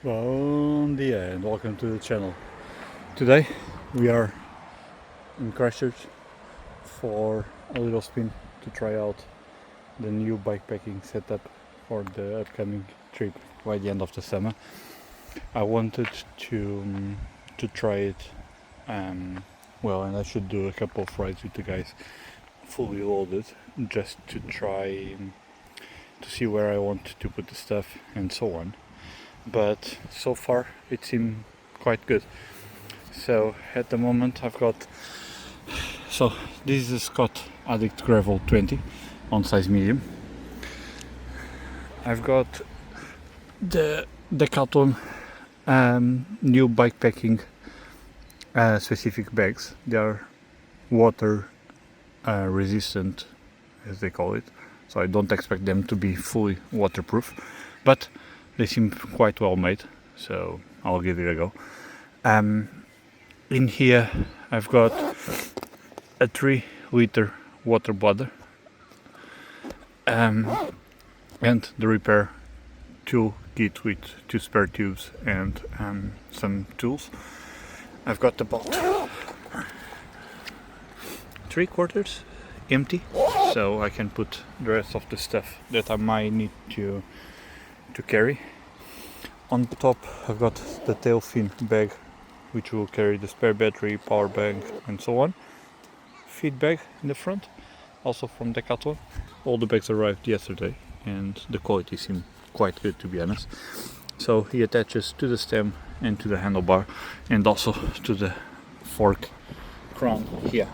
Bon dia and welcome to the channel. Today we are in Christchurch for a little spin to try out the new bikepacking setup for the upcoming trip by the end of the summer. I wanted to try it and I should do a couple of rides with the guys fully loaded just to try to see where I want to put the stuff and so on. But so far it seemed quite good. So at the moment I've got, this is a Scott Addict Gravel 20 on size medium. I've got the Decathlon new bikepacking specific bags. They are water resistant, as they call it, so I don't expect them to be fully waterproof, but they seem quite well made, so I'll give it a go. In here I've got a 3-liter water bladder and the repair tool kit with 2 spare tubes and some tools. I've got about 3/4 empty, so I can put the rest of the stuff that I might need to carry. On top I've got the tail fin bag, which will carry the spare battery, power bank and so on. Feed bag in the front, also from Decathlon. All the bags arrived yesterday and the quality seemed quite good, to be honest. So he attaches to the stem and to the handlebar and also to the fork crown here.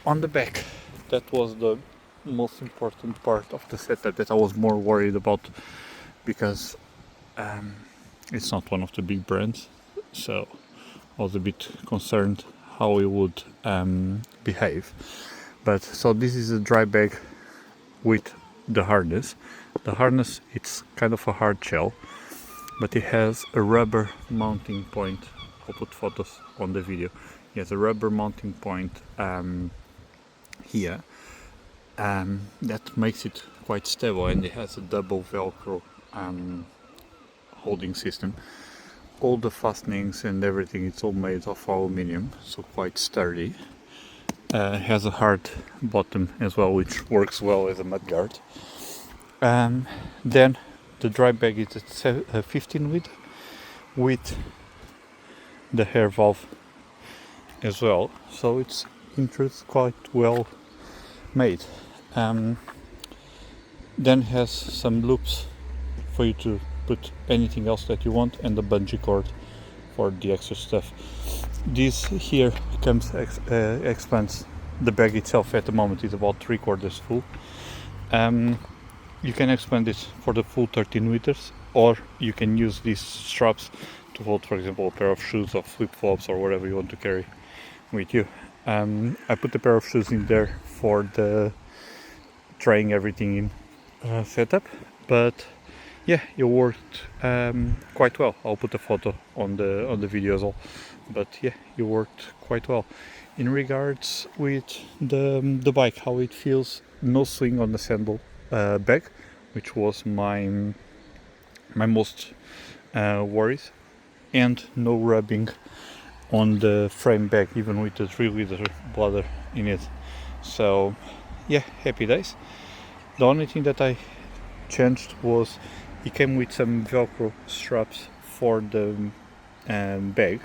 On the back, that was the most important part of the setup that I was more worried about, because it's not one of the big brands, so I was a bit concerned how it would behave. But so this is a dry bag with the harness. The harness, it's kind of a hard shell, but it has a rubber mounting point. I'll put photos on the video. It has a rubber mounting point here that makes it quite stable, and it has a double velcro holding system. All the fastenings and everything, it's all made of aluminium, so quite sturdy. Has a hard bottom as well, which works well as a mudguard. Then the dry bag is at 15 liter with the air valve as well, so it's in truth quite well made. Then has some loops for you to put anything else that you want, and the bungee cord for the extra stuff. This here expands the bag itself. At the moment is about 3/4 full. You can expand it for the full 13 liters, or you can use these straps to hold, for example, a pair of shoes or flip-flops or whatever you want to carry with you. I put a pair of shoes in there for the trying everything in setup, but yeah, it worked quite well. I'll put a photo on the video as well, but yeah, it worked quite well. In regards with the bike, how it feels: no swing on the saddle bag, which was my most worries, and no rubbing on the frame bag, even with the 3-liter bladder in it. So yeah, happy days. The only thing that I changed was it came with some velcro straps for the bag,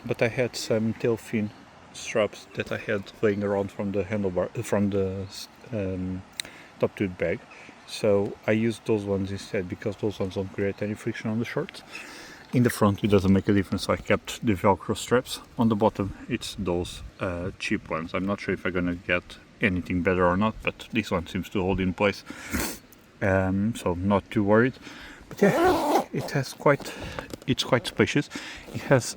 but I had some tail fin straps that I had laying around from the handlebar, from the top tube bag, so I used those ones instead, because those ones don't create any friction on the shorts. In the front it doesn't make a difference, so I kept the velcro straps. On the bottom it's those cheap ones. I'm not sure if I'm gonna get anything better or not, but this one seems to hold in place, so not too worried. But yeah, it's quite spacious. It has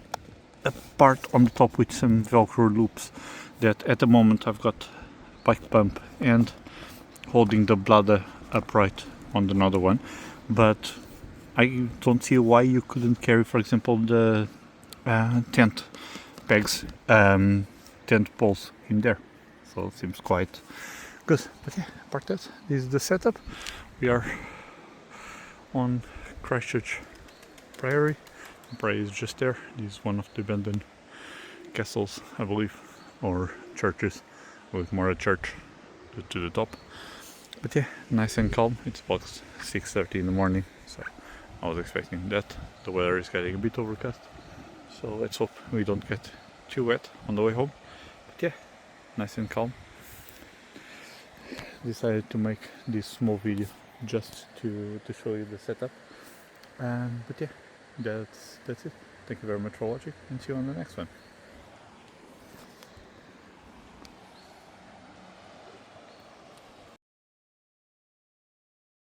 a part on the top with some velcro loops that at the moment I've got bike pump and holding the bladder upright on another one, but I don't see why you couldn't carry, for example, the tent pegs, tent poles in there. So it seems quite good. But yeah, apart that, this is the setup. We are on Christchurch Priory. The Priory is just there. This is one of the abandoned castles, I believe, or churches, with more a church to the top. But yeah, nice and calm. It's about 6:30 in the morning, so I was expecting that. The weather is getting a bit overcast, so let's hope we don't get too wet on the way home. But yeah, nice and calm. Decided to make this small video just to show you the setup. But yeah, that's it. Thank you very much for watching, and see you on the next one.